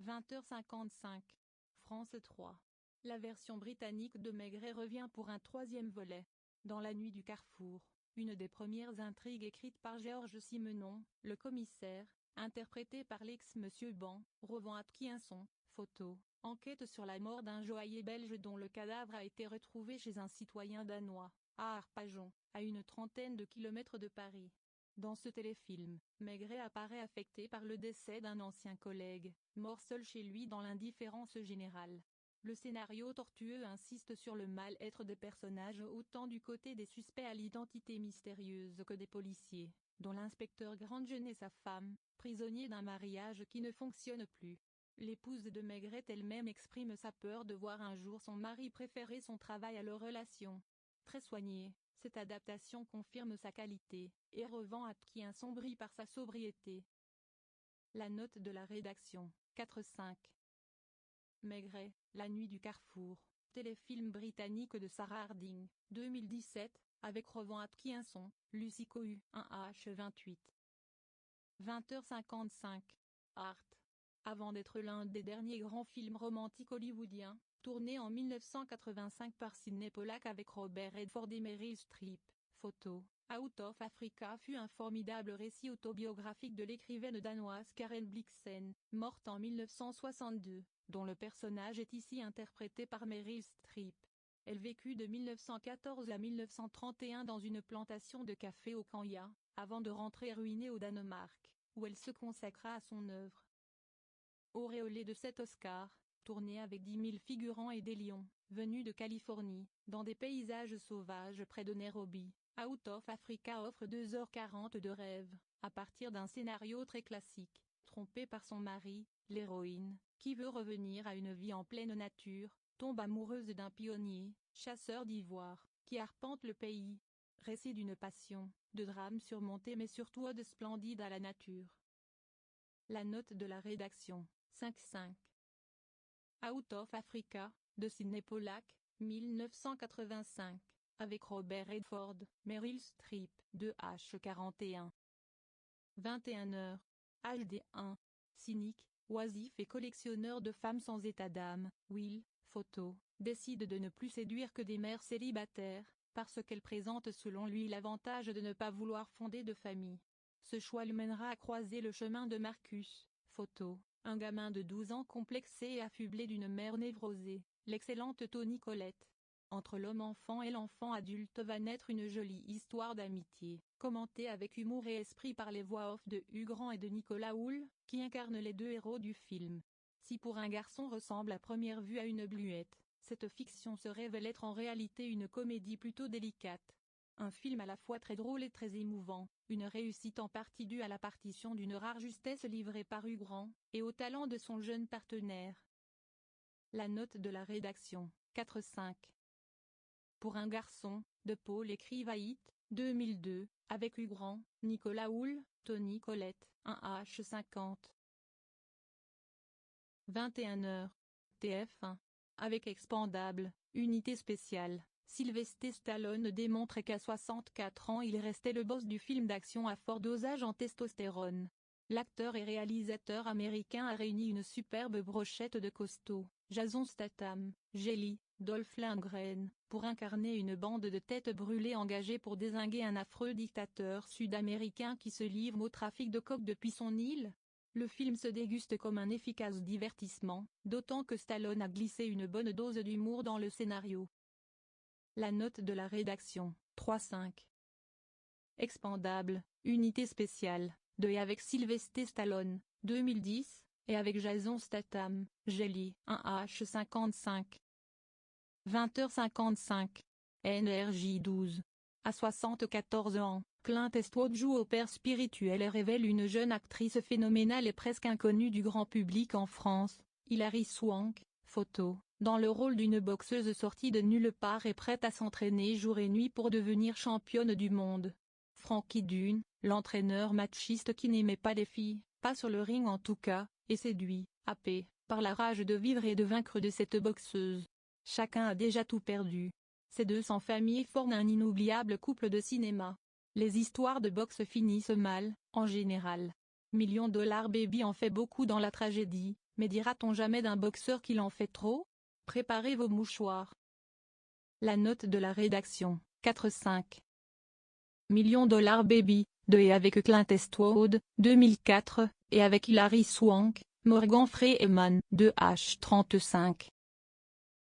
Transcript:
20h55. France 3. La version britannique de Maigret revient pour un troisième volet. Dans La nuit du Carrefour, une des premières intrigues écrites par Georges Simenon, le commissaire, interprété par l'ex-Monsieur Ban, Rowan Atkinson, photo, enquête sur la mort d'un joaillier belge dont le cadavre a été retrouvé chez un citoyen danois, à Arpajon, à une trentaine de kilomètres de Paris. Dans ce téléfilm, Maigret apparaît affecté par le décès d'un ancien collègue, mort seul chez lui dans l'indifférence générale. Le scénario tortueux insiste sur le mal-être des personnages autant du côté des suspects à l'identité mystérieuse que des policiers, dont l'inspecteur Grandjean et sa femme, prisonniers d'un mariage qui ne fonctionne plus. L'épouse de Maigret elle-même exprime sa peur de voir un jour son mari préférer son travail à leur relation. Très soignée, cette adaptation confirme sa qualité, et Rowan Atkinson brille par sa sobriété. La note de la rédaction, 4,5. Maigret, La nuit du Carrefour, téléfilm britannique de Sarah Harding, 2017, avec Rowan Atkinson, Lucy Cohu, 1H28. 20h55. Art. Avant d'être l'un des derniers grands films romantiques hollywoodiens, tourné en 1985 par Sidney Pollack avec Robert Redford et Meryl Streep, photo, Out of Africa fut un formidable récit autobiographique de l'écrivaine danoise Karen Blixen, morte en 1962, dont le personnage est ici interprété par Meryl Streep. Elle vécut de 1914 à 1931 dans une plantation de café au Kenya, avant de rentrer ruinée au Danemark, où elle se consacra à son œuvre. Auréolée de 7 Oscars, tournée avec 10 000 figurants et des lions, venus de Californie, dans des paysages sauvages près de Nairobi, Out of Africa offre 2h40 de rêve, à partir d'un scénario très classique. Trompée par son mari, l'héroïne, qui veut revenir à une vie en pleine nature, tombe amoureuse d'un pionnier, chasseur d'ivoire, qui arpente le pays. Récit d'une passion, de drame surmonté mais surtout ode splendide à la nature. La note de la rédaction, 5,5. Out of Africa, de Sidney Pollack, 1985, avec Robert Redford, Meryl Streep, 2H41. 21h. HD1. Cynique, oisif et collectionneur de femmes sans état d'âme, Will, photo, décide de ne plus séduire que des mères célibataires, parce qu'elles présentent selon lui l'avantage de ne pas vouloir fonder de famille. Ce choix le mènera à croiser le chemin de Marcus, photo, un gamin de 12 ans complexé et affublé d'une mère névrosée, l'excellente Toni Collette. Entre l'homme-enfant et l'enfant adulte va naître une jolie histoire d'amitié, commentée avec humour et esprit par les voix off de Hugh Grant et de Nicolas Hoult, qui incarnent les deux héros du film. Si Pour un garçon ressemble à première vue à une bluette, cette fiction se révèle être en réalité une comédie plutôt délicate. Un film à la fois très drôle et très émouvant, une réussite en partie due à la partition d'une rare justesse livrée par Hugh Grant, et au talent de son jeune partenaire. La note de la rédaction, 4,5. Pour un garçon, de Paul Écrivaït, 2002, avec Hugh Grant, Nicolas Hoult, Toni Collette, 1H50. 21h. TF1. Avec Expandable, unité spéciale, Sylvester Stallone démontre qu'à 64 ans il restait le boss du film d'action à fort dosage en testostérone. L'acteur et réalisateur américain a réuni une superbe brochette de costauds, Jason Statham, Jelly, Dolph Lundgren, pour incarner une bande de têtes brûlées engagées pour dézinguer un affreux dictateur sud-américain qui se livre au trafic de coke depuis son île. Le film se déguste comme un efficace divertissement, d'autant que Stallone a glissé une bonne dose d'humour dans le scénario. La note de la rédaction, 3,5. Expandable, unité spéciale, de et avec Sylvester Stallone, 2010, et avec Jason Statham, Jelly, 1H55. 20h55. NRJ12. À 74 ans, Clint Eastwood joue au père spirituel et révèle une jeune actrice phénoménale et presque inconnue du grand public en France, Hilary Swank, photo, dans le rôle d'une boxeuse sortie de nulle part et prête à s'entraîner jour et nuit pour devenir championne du monde. Frankie Dunne, l'entraîneur machiste qui n'aimait pas les filles, pas sur le ring en tout cas, est séduit, happé, par la rage de vivre et de vaincre de cette boxeuse. Chacun a déjà tout perdu. Ces deux sans famille forment un inoubliable couple de cinéma. Les histoires de boxe finissent mal, en général. $1 Million Baby en fait beaucoup dans la tragédie, Mais dira-t-on jamais d'un boxeur qu'il en fait trop? Préparez vos mouchoirs. La note de la rédaction, 4,5 millions $. Baby, de et avec Clint Eastwood, 2004, et avec Hilary Swank, Morgan Freeman, 2H35.